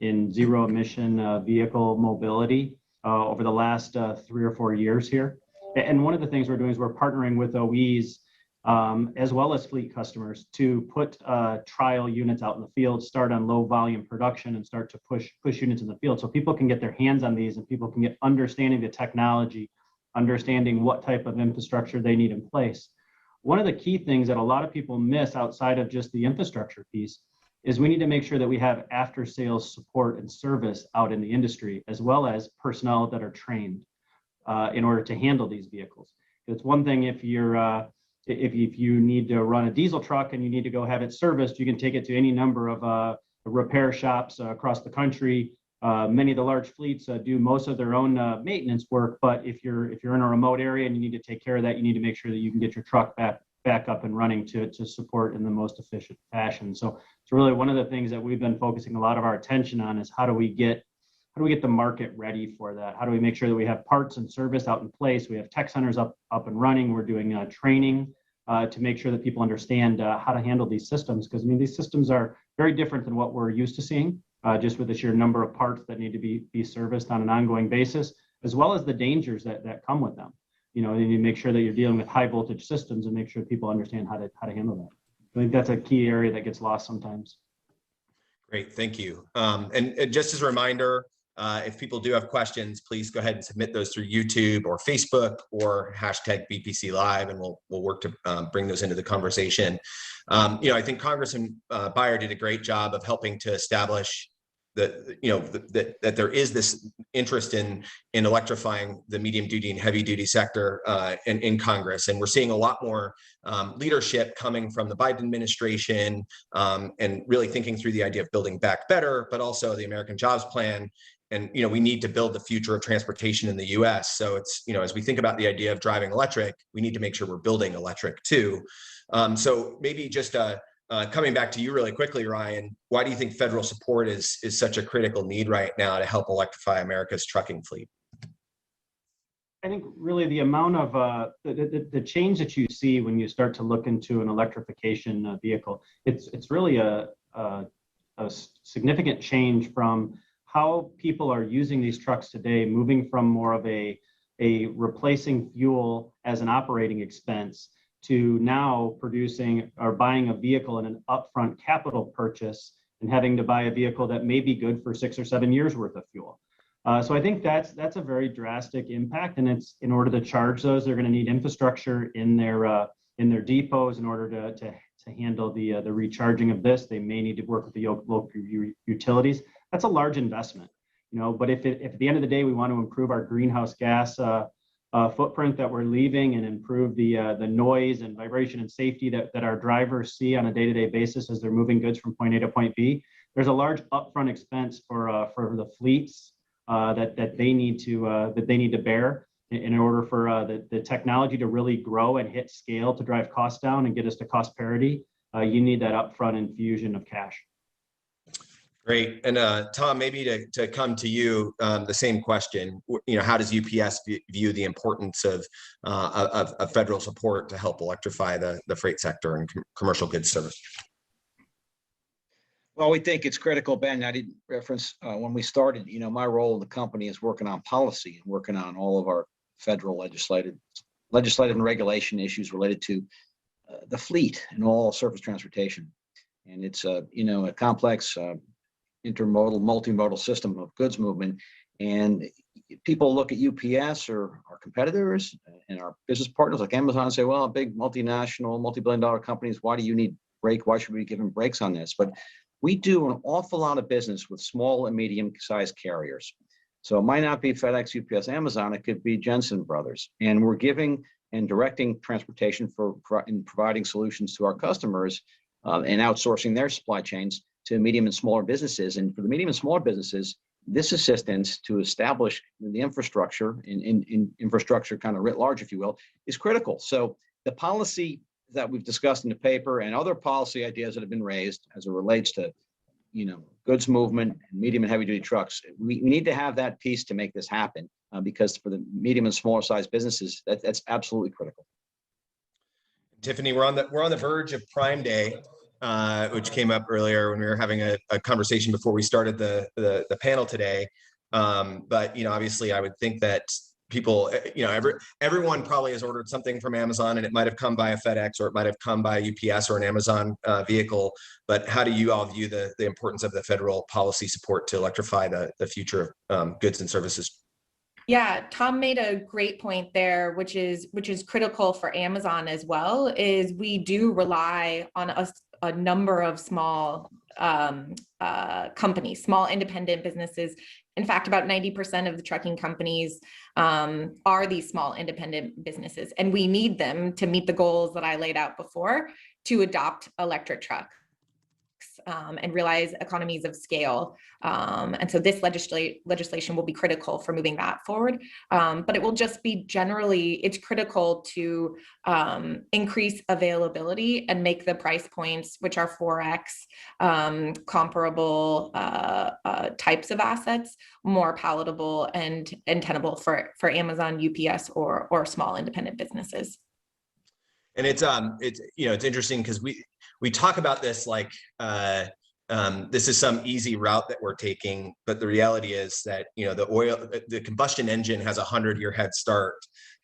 in zero emission vehicle mobility over the last 3 or 4 years here. And one of the things we're doing is we're partnering with OEs as well as fleet customers to put trial units out in the field, start on low volume production, and start to push units in the field so people can get their hands on these and people can get understanding the technology, understanding what type of infrastructure they need in place. One of the key things that a lot of people miss outside of just the infrastructure piece is we need to make sure that we have after sales support and service out in the industry, as well as personnel that are trained in order to handle these vehicles. It's one thing if you're if you need to run a diesel truck and you need to go have it serviced, you can take it to any number of repair shops across the country. Many of the large fleets do most of their own maintenance work, but if you're in a remote area and you need to take care of that, you need to make sure that you can get your truck back up and running to support in the most efficient fashion. So it's really one of the things that we've been focusing a lot of our attention on is how do we get the market ready for that? How do we make sure that we have parts and service out in place? We have tech centers up and running. We're doing training to make sure that people understand how to handle these systems, because these systems are very different than what we're used to seeing, just with the sheer number of parts that need to be serviced on an ongoing basis, as well as the dangers that come with them. You need to make sure that you're dealing with high voltage systems and make sure people understand how to handle that. I think that's a key area that gets lost sometimes. Great, thank you. And just as a reminder, if people do have questions, please go ahead and submit those through YouTube or Facebook or hashtag BPC Live, and we'll work to bring those into the conversation. I think Congressman Beyer did a great job of helping to establish that there is this interest in electrifying the medium duty and heavy duty sector in Congress, and we're seeing a lot more leadership coming from the Biden administration and really thinking through the idea of building back better, but also the American Jobs Plan. And, we need to build the future of transportation in the US. So it's, as we think about the idea of driving electric, we need to make sure we're building electric too. So maybe just coming back to you really quickly, Ryan, why do you think federal support is such a critical need right now to help electrify America's trucking fleet? I think really the amount of the change that you see when you start to look into an electrification vehicle, it's really a significant change from how people are using these trucks today, moving from more of a replacing fuel as an operating expense to now producing or buying a vehicle in an upfront capital purchase and having to buy a vehicle that may be good for 6 or 7 years worth of fuel. So I think that's a very drastic impact, and it's in order to charge those, they're going to need infrastructure in their depots in order to handle the recharging of this. They may need to work with the local utilities. That's a large investment, but if at the end of the day we want to improve our greenhouse gas footprint that we're leaving and improve the noise and vibration and safety that our drivers see on a day-to-day basis as they're moving goods from point A to point B, there's a large upfront expense for the fleets that they need to bear in order for the technology to really grow and hit scale to drive costs down and get us to cost parity. You need that upfront infusion of cash. Great. And Tom, maybe to come to you, the same question, how does UPS view the importance of federal support to help electrify the freight sector and commercial goods service? Well, we think it's critical, Ben. I didn't reference when we started, my role in the company is working on policy and working on all of our federal legislative and regulation issues related to the fleet and all surface transportation. And it's a complex intermodal, multimodal system of goods movement. And people look at UPS or our competitors and our business partners like Amazon and say, well, big multinational, multi-billion-dollar companies, why do you need brake? Why should we be giving brakes on this? But we do an awful lot of business with small and medium-sized carriers. So it might not be FedEx, UPS, Amazon. It could be Jensen Brothers. And we're giving and directing transportation and providing solutions to our customers and outsourcing their supply chains to medium and smaller businesses. And for the medium and smaller businesses, this assistance to establish the infrastructure, in infrastructure kind of writ large, if you will, is critical. So the policy that we've discussed in the paper and other policy ideas that have been raised as it relates to, goods movement and medium and heavy duty trucks, we need to have that piece to make this happen because for the medium and smaller sized businesses, that's absolutely critical. Tiffany, we're on the verge of Prime Day. which came up earlier when we were having a conversation before we started the panel today. But obviously, I would think that people, everyone probably has ordered something from Amazon, and it might have come by a FedEx, or it might have come by UPS or an Amazon vehicle. But how do you all view the importance of the federal policy support to electrify the future of goods and services? Yeah, Tom made a great point there, which is critical for Amazon as well, is we do rely on a number of small companies, small independent businesses. In fact, about 90% of the trucking companies are these small independent businesses, and we need them to meet the goals that I laid out before to adopt electric trucks. And realize economies of scale. And so this legislation will be critical for moving that forward. But it will just be it's critical to increase availability and make the price points, which are 4x comparable types of assets, more palatable and tenable for Amazon, UPS, or small independent businesses. And it's interesting because we talk about this like this is some easy route that we're taking, but the reality is that the combustion engine has a 100-year head start,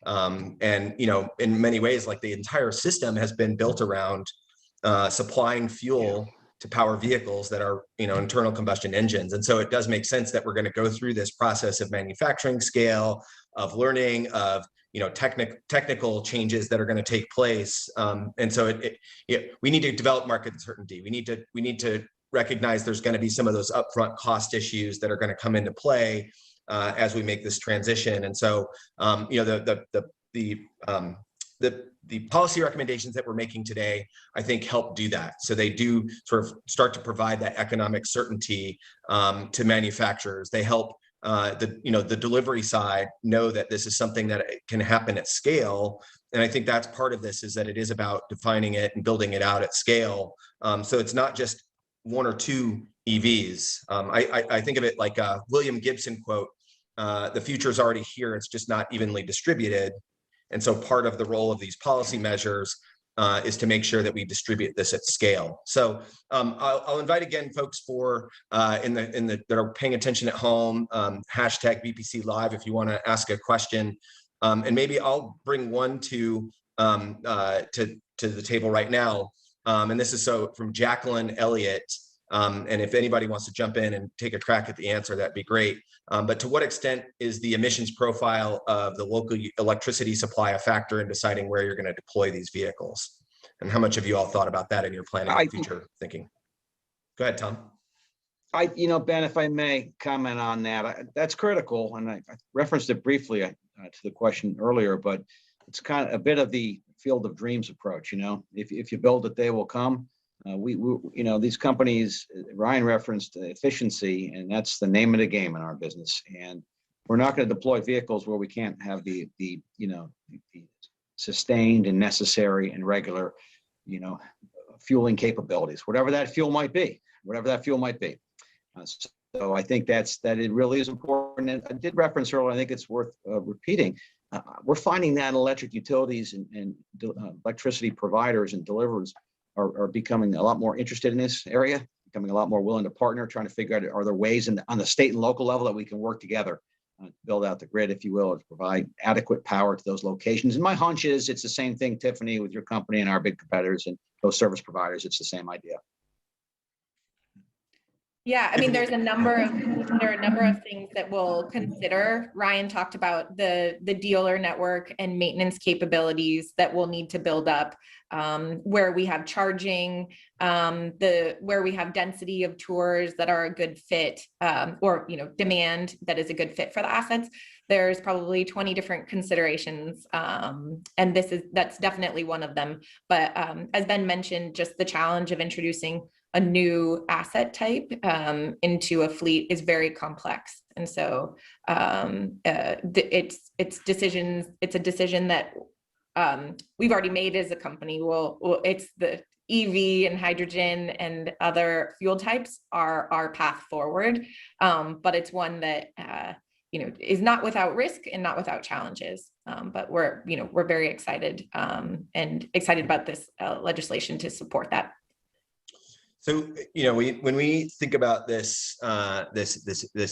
and in many ways, like the entire system has been built around supplying fuel to power vehicles that are internal combustion engines. And so it does make sense that we're going to go through this process of manufacturing scale, of learning, of technical changes that are going to take place. And so we need to develop market certainty. We need to recognize there's going to be some of those upfront cost issues that are going to come into play as we make this transition. And so the policy recommendations that we're making today, I think, help do that. So they do sort of start to provide that economic certainty to manufacturers. They help the delivery side know that this is something that can happen at scale. And I think that's part of this, is that it is about defining it and building it out at scale. So it's not just one or two EVs. I think of it like a William Gibson quote, the future is already here, it's just not evenly distributed. And so part of the role of these policy measures is to make sure that we distribute this at scale. So I'll invite again folks that are paying attention at home, hashtag BPC Live if you want to ask a question, and maybe I'll bring one to the table right now. And this is from Jacqueline Elliott. And if anybody wants to jump in and take a crack at the answer, that'd be great. But to what extent is the emissions profile of the local electricity supply a factor in deciding where you're going to deploy these vehicles? And how much have you all thought about that in your planning and future thinking? Go ahead, Tom. Ben, if I may comment on that, that's critical. And I referenced it briefly to the question earlier, but it's kind of a bit of the field of dreams approach. If you build it, they will come. These companies, Ryan referenced efficiency, and that's the name of the game in our business. And we're not going to deploy vehicles where we can't have the sustained and necessary and regular, fueling capabilities, whatever that fuel might be. So I think that it really is important. And I did reference earlier, I think it's worth repeating. We're finding that electric utilities and electricity providers and deliverers are becoming a lot more interested in this area, becoming a lot more willing to partner, trying to figure out, are there ways on the state and local level that we can work together to build out the grid, if you will, to provide adequate power to those locations. And my hunch is it's the same thing, Tiffany, with your company and our big competitors and those service providers. It's the same idea. Yeah, I mean, there are a number of things that we'll consider. Ryan talked about the dealer network and maintenance capabilities that we'll need to build up, where we have charging, where we have density of tours that are a good fit, or demand that is a good fit for the assets. There's probably 20 different considerations, and that's definitely one of them. But as Ben mentioned, just the challenge of introducing a new asset type into a fleet is very complex. And so it's a decision that we've already made as a company. It's the EV and hydrogen and other fuel types are our path forward. But it's one that is not without risk and not without challenges. But we're very excited and excited about this legislation to support that. So, when we think about this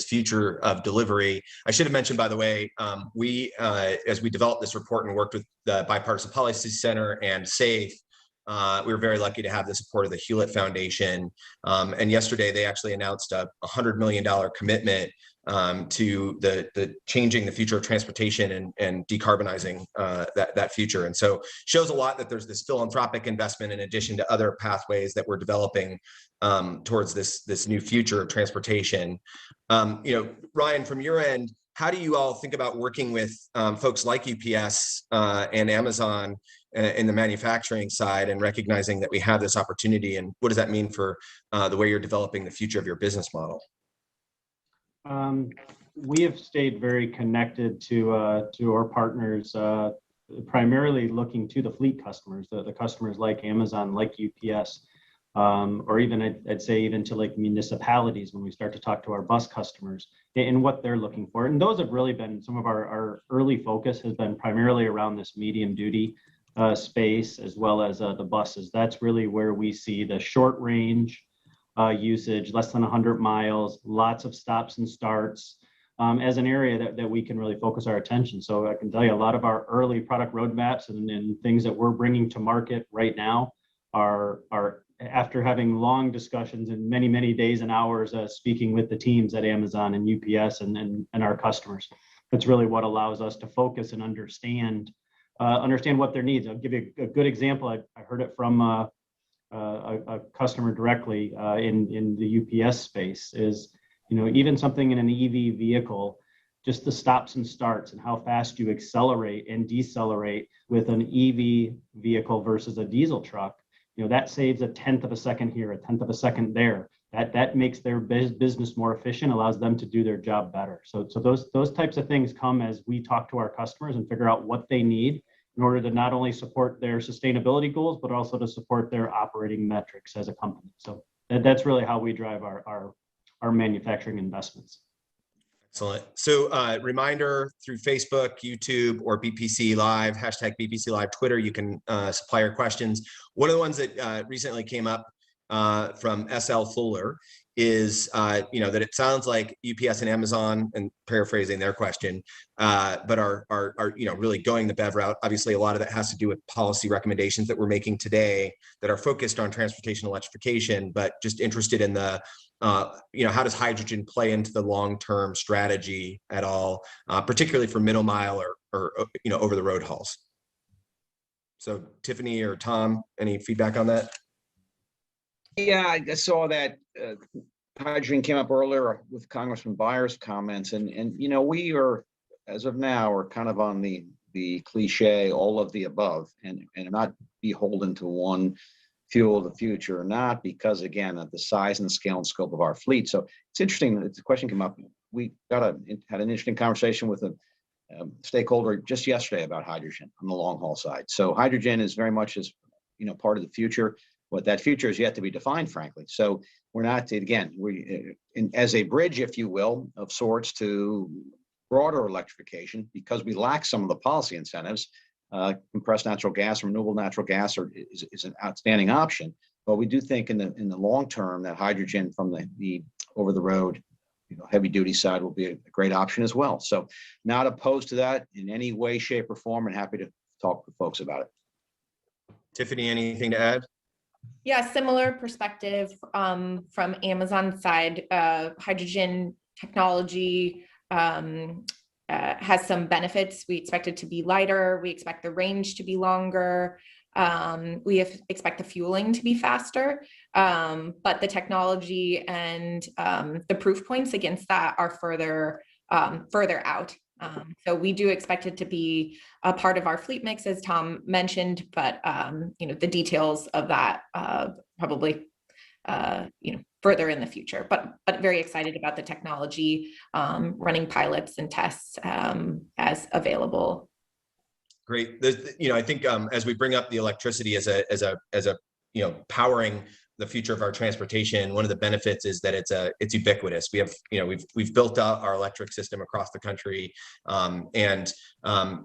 future of delivery, I should have mentioned, by the way, as we developed this report and worked with the Bipartisan Policy Center and SAFE, we were very lucky to have the support of the Hewlett Foundation. And yesterday, they actually announced a $100 million commitment to the changing the future of transportation and decarbonizing that future. And so shows a lot that there's this philanthropic investment in addition to other pathways that we're developing towards this new future of transportation. Ryan, from your end, how do you all think about working with folks like UPS and Amazon in the manufacturing side and recognizing that we have this opportunity, and what does that mean for the way you're developing the future of your business model? We have stayed very connected to our partners, primarily looking to the fleet customers, the customers like Amazon, like UPS, or even I'd say even to like municipalities when we start to talk to our bus customers and what they're looking for. And those have really been some of our early focus has been primarily around this medium duty space as well as the buses. That's really where we see the short range usage, less than 100 miles, lots of stops and starts as an area that we can really focus our attention. So I can tell you a lot of our early product roadmaps and things that we're bringing to market right now are after having long discussions and many, many days and hours speaking with the teams at Amazon and UPS and our customers. That's really what allows us to focus and understand what their needs. I'll give you a good example. I heard it from a customer directly in the UPS space is, even something in an EV vehicle, just the stops and starts and how fast you accelerate and decelerate with an EV vehicle versus a diesel truck, that saves 1/10 of a second here, 1/10 of a second there. That makes their business more efficient, allows them to do their job better. So those types of things come as we talk to our customers and figure out what they need in order to not only support their sustainability goals, but also to support their operating metrics as a company. So that's really how we drive our manufacturing investments. Excellent. So reminder through Facebook, YouTube, or BPC Live, hashtag BPC Live Twitter, you can supply your questions. One of the ones that recently came up from SL Fuller is, that it sounds like UPS and Amazon, and paraphrasing their question, but are really going the BEV route. Obviously, a lot of that has to do with policy recommendations that we're making today that are focused on transportation electrification, but just interested in the how does hydrogen play into the long-term strategy at all, particularly for middle mile or over the road hauls? So Tiffany or Tom, any feedback on that? Yeah, I saw that hydrogen came up earlier with Congressman Byer's comments, and we are, as of now, are kind of on the cliche, all of the above, and not beholden to one fuel of the future or not, because again, of the size and the scale and scope of our fleet. So it's interesting that the question came up. We had an interesting conversation with a stakeholder just yesterday about hydrogen on the long haul side. So hydrogen is very much part of the future. What that future is yet to be defined, frankly. So we're not, again, as a bridge, if you will, of sorts to broader electrification, because we lack some of the policy incentives. Compressed natural gas, renewable natural gas is an outstanding option. But we do think in the long term that hydrogen from the over the road, heavy duty side will be a great option as well. So not opposed to that in any way, shape, or form, and happy to talk to folks about it. Tiffany, anything to add? Yeah, similar perspective from Amazon's side. Hydrogen technology has some benefits. We expect it to be lighter. We expect the range to be longer. We expect the fueling to be faster. But the technology and the proof points against that are further out. So we do expect it to be a part of our fleet mix, as Tom mentioned, but the details of that probably further in the future. But very excited about the technology, running pilots and tests as available. Great. I think as we bring up the electricity as a powering the future of our transportation, one of the benefits is that it's ubiquitous. We have, we've built out our electric system across the country, and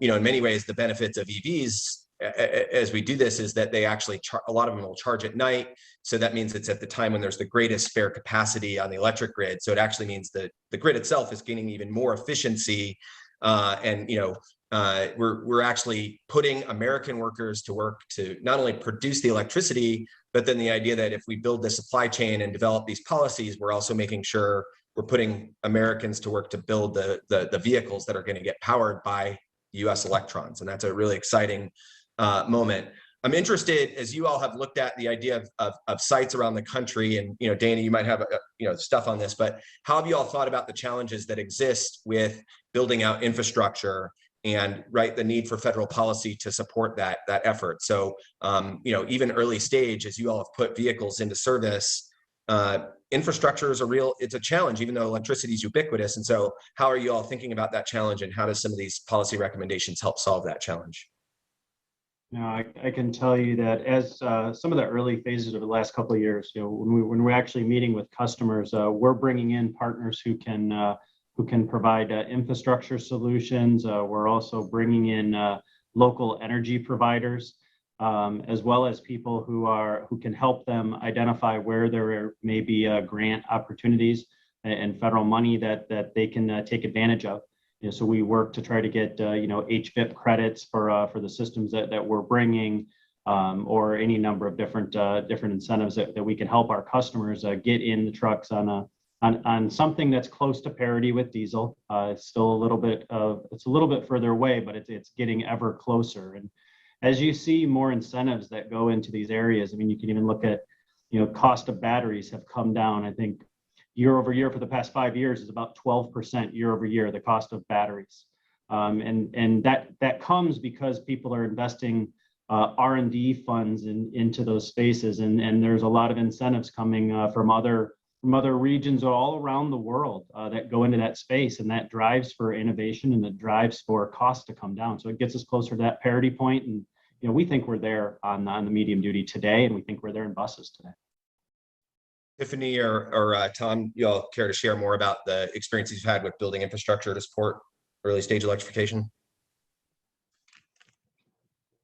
in many ways, the benefits of EVs as we do this is that they actually a lot of them will charge at night. So that means it's at the time when there's the greatest spare capacity on the electric grid. So it actually means that the grid itself is gaining even more efficiency. And we're actually putting American workers to work to not only produce the electricity, but then the idea that if we build the supply chain and develop these policies, we're also making sure we're putting Americans to work to build the vehicles that are going to get powered by US electrons. And that's a really exciting moment. I'm interested, as you all have looked at the idea of sites around the country, and Dana, you might have stuff on this, but how have you all thought about the challenges that exist with building out infrastructure and the need for federal policy to support that effort? So even early stage, as you all have put vehicles into service, infrastructure is it's a challenge, even though electricity is ubiquitous. And so how are you all thinking about that challenge, and how does some of these policy recommendations help solve that challenge? I can tell you that as some of the early phases over the last couple of years, when we're actually meeting with customers, we're bringing in partners who can provide infrastructure solutions. We're also bringing in local energy providers, as well as people who can help them identify where there may be grant opportunities and federal money that they can take advantage of. So we work to try to get HVIP credits for the systems that we're bringing, or any number of different incentives that we can help our customers get in the trucks on something that's close to parity with diesel. It's still a little bit further away, but it's getting ever closer. And as you see more incentives that go into these areas, I mean, you can even look at cost of batteries have come down. I think year over year for the past 5 years is about 12% year over year, the cost of batteries. And that comes because people are investing R&D funds into those spaces. And there's a lot of incentives coming from other regions all around the world that go into that space. And that drives for innovation, and it drives for cost to come down. So it gets us closer to that parity point. And we think we're there on the medium duty today, and we think we're there in buses today. Tiffany or Tom, you all care to share more about the experiences you've had with building infrastructure to support early stage electrification?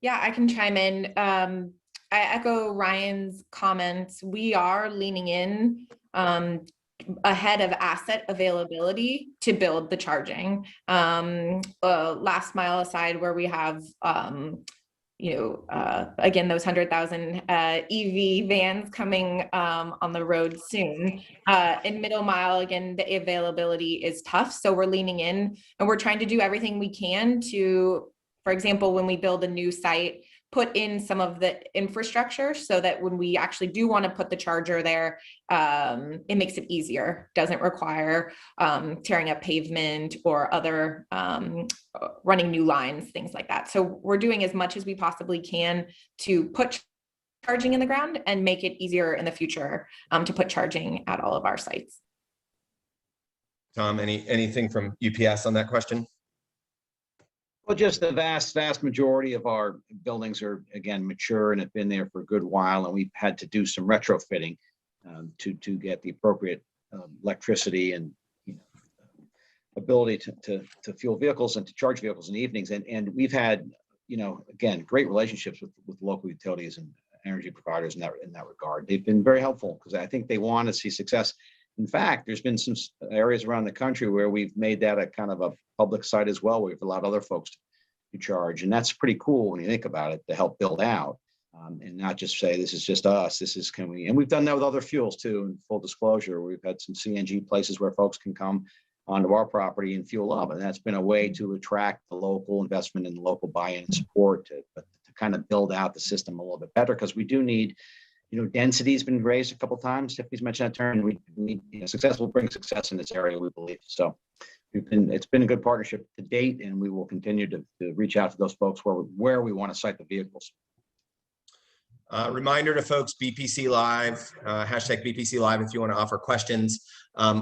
Yeah, I can chime in. I echo Ryan's comments. We are leaning in ahead of asset availability to build the charging. Last mile aside, where we have again, those 100,000 EV vans coming on the road soon. In middle mile, again, the availability is tough. So we're leaning in, and we're trying to do everything we can to, for example, when we build a new site, put in some of the infrastructure so that when we actually do want to put the charger there, it makes it easier. Doesn't require tearing up pavement or other running new lines, things like that. So we're doing as much as we possibly can to put charging in the ground and make it easier in the future to put charging at all of our sites. Tom, anything from UPS on that question? Well, just the vast majority of our buildings are, again, mature and have been there for a good while, and we've had to do some retrofitting to get the appropriate electricity and ability to fuel vehicles and to charge vehicles in the evenings. And we've had, again, great relationships with local utilities and energy providers in that regard. They've been very helpful because I think they want to see success. In fact, there's been some areas around the country where we've made that a kind of a public site as well, where we've allowed other folks to charge. And that's pretty cool when you think about it, to help build out and not just say, this is just us, and we've done that with other fuels too, in full disclosure. We've had some CNG places where folks can come onto our property and fuel up. And that's been a way to attract the local investment and the local buy-in and support to kind of build out the system a little bit better, because we do need, density has been raised a couple of times. Tiffany's mentioned that term. We need success will bring success in this area, we believe. So it's been a good partnership to date, and we will continue to reach out to those folks where we want to site the vehicles. Reminder to folks, BPC Live, hashtag BPC Live if you want to offer questions.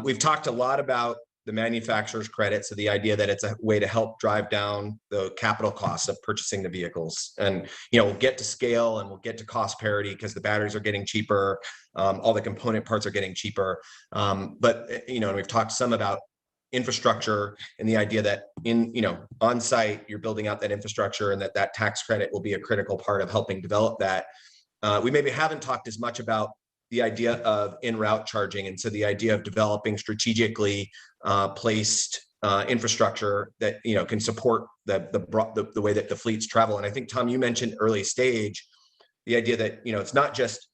We've talked a lot about the manufacturer's credit. So the idea that it's a way to help drive down the capital costs of purchasing the vehicles. And, we'll get to scale and we'll get to cost parity because the batteries are getting cheaper. All the component parts are getting cheaper. But, and we've talked some about infrastructure and the idea that on site, you're building out that infrastructure and that tax credit will be a critical part of helping develop that. We maybe haven't talked as much about the idea of in-route charging. And so the idea of developing strategically placed infrastructure that can support the way that the fleets travel. And I think, Tom, you mentioned early stage, the idea that it's not just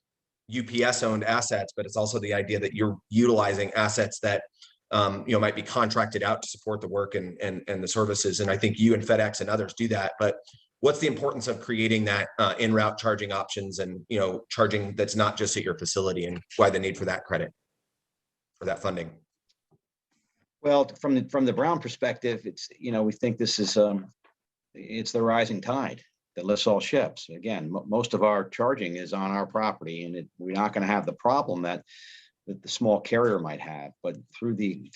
UPS owned assets, but it's also the idea that you're utilizing assets that might be contracted out to support the work and the services. And I think you and FedEx and others do that. But what's the importance of creating that in-route charging options and charging that's not just at your facility, and why the need for that credit, for that funding? Well, from the Brown perspective, it's we think this is it's the rising tide that lifts all ships. Again, most of our charging is on our property, and we're not going to have the problem that the small carrier might have. But through the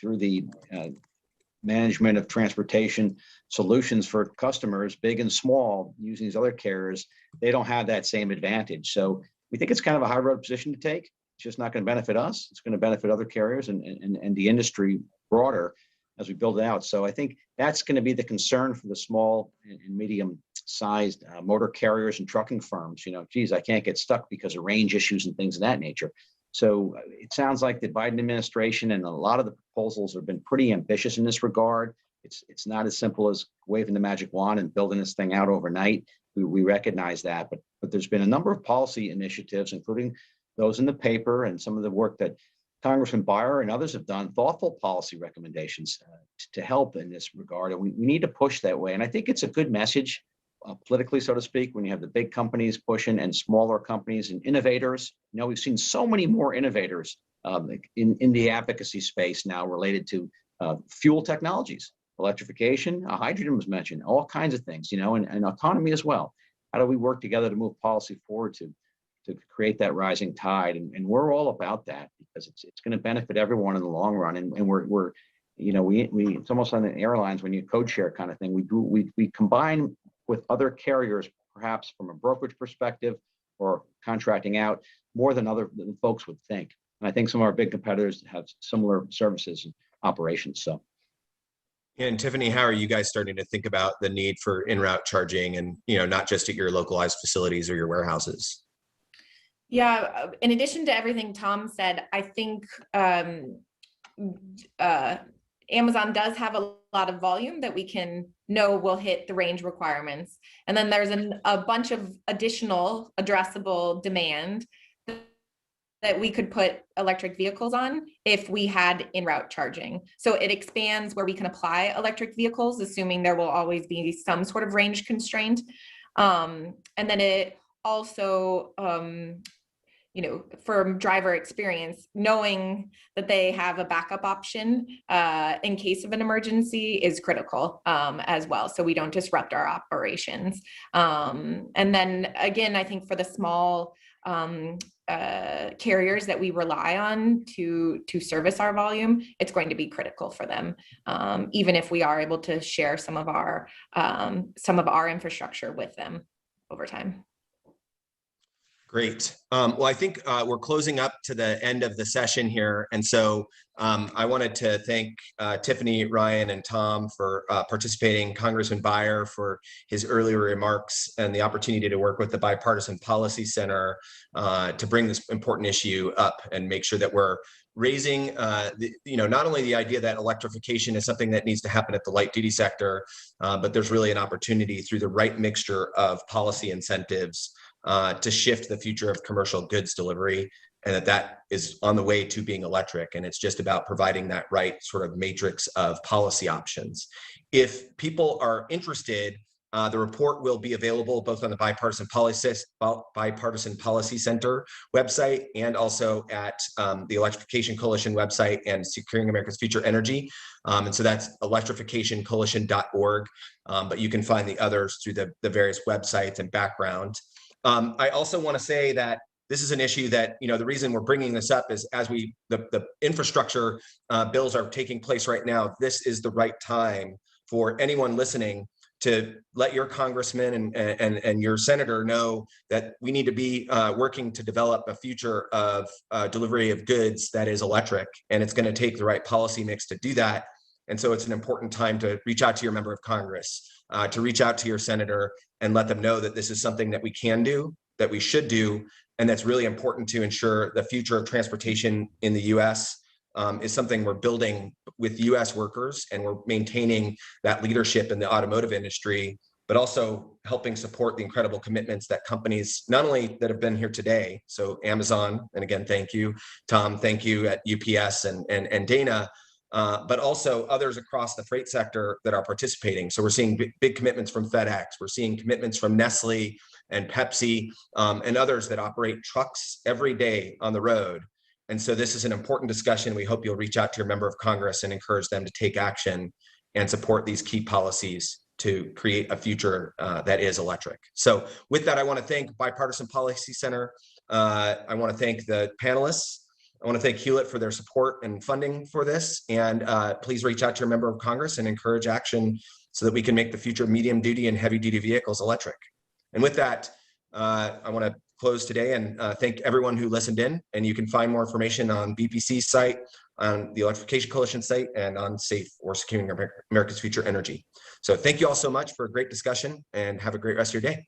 management of transportation solutions for customers, big and small, using these other carriers, they don't have that same advantage. So we think it's kind of a high road position to take. It's just not going to benefit us. It's going to benefit other carriers and the industry broader as we build it out. So I think that's going to be the concern for the small and medium-sized motor carriers and trucking firms. Geez, I can't get stuck because of range issues and things of that nature. So it sounds like the Biden administration and a lot of the proposals have been pretty ambitious in this regard. It's not as simple as waving the magic wand and building this thing out overnight. We recognize that, but there's been a number of policy initiatives, including those in the paper and some of the work that Congressman Beyer and others have done, thoughtful policy recommendations to help in this regard. And we need to push that way. And I think it's a good message politically, so to speak, when you have the big companies pushing and smaller companies and innovators. We've seen so many more innovators in the advocacy space now related to fuel technologies, electrification, hydrogen was mentioned, all kinds of things, and autonomy as well. How do we work together to move policy forward to create that rising tide? And we're all about that because it's going to benefit everyone in the long run. And we're it's almost on the airlines when you code share kind of thing. We combine with other carriers, perhaps from a brokerage perspective or contracting out more than folks would think. And I think some of our big competitors have similar services and operations. So. And Tiffany, how are you guys starting to think about the need for in-route charging and, not just at your localized facilities or your warehouses? Yeah, in addition to everything Tom said, I think Amazon does have a lot of volume that we can know will hit the range requirements. And then there's a bunch of additional addressable demand that we could put electric vehicles on if we had in-route charging. So it expands where we can apply electric vehicles, assuming there will always be some sort of range constraint. And then it also, for driver experience, knowing that they have a backup option in case of an emergency is critical as well. So we don't disrupt our operations. And then again, I think for the small carriers that we rely on to service our volume, it's going to be critical for them, even if we are able to share some of our infrastructure with them over time. Great. Well, I think we're closing up to the end of the session here. And so I wanted to thank Tiffany, Ryan, and Tom for participating, Congressman Beyer for his earlier remarks, and the opportunity to work with the Bipartisan Policy Center to bring this important issue up and make sure that we're raising, not only the idea that electrification is something that needs to happen at the light duty sector, but there's really an opportunity through the right mixture of policy incentives to shift the future of commercial goods delivery, and that is on the way to being electric. And it's just about providing that right sort of matrix of policy options. If people are interested, the report will be available both on the Bipartisan Policy Center website and also at the Electrification Coalition website and Securing America's Future Energy. And so that's electrificationcoalition.org, but you can find the others through the various websites and background. I also want to say that this is an issue that, the reason we're bringing this up is as the infrastructure bills are taking place right now, this is the right time for anyone listening to let your congressman and your senator know that we need to be working to develop a future of delivery of goods that is electric. And it's going to take the right policy mix to do that. And so it's an important time to reach out to your member of Congress, to reach out to your senator and let them know that this is something that we can do, that we should do, and that's really important to ensure the future of transportation in the US is something we're building with US workers, and we're maintaining that leadership in the automotive industry, but also helping support the incredible commitments that companies, not only that have been here today, so Amazon, and again, thank you, Tom, thank you at UPS and Dana, but also others across the freight sector that are participating. So we're seeing big commitments from FedEx, we're seeing commitments from Nestle and Pepsi, and others that operate trucks every day on the road. And so this is an important discussion. We hope you'll reach out to your member of Congress and encourage them to take action and support these key policies to create a future that is electric. So with that, I want to thank Bipartisan Policy Center. I want to thank the panelists. I want to thank Hewlett for their support and funding for this. And please reach out to your member of Congress and encourage action so that we can make the future of medium duty and heavy duty vehicles electric. And with that, I want to close today and thank everyone who listened in. And you can find more information on BPC's site, on the Electrification Coalition site, and on SAFE, or Securing America's Future Energy. So thank you all so much for a great discussion, and have a great rest of your day.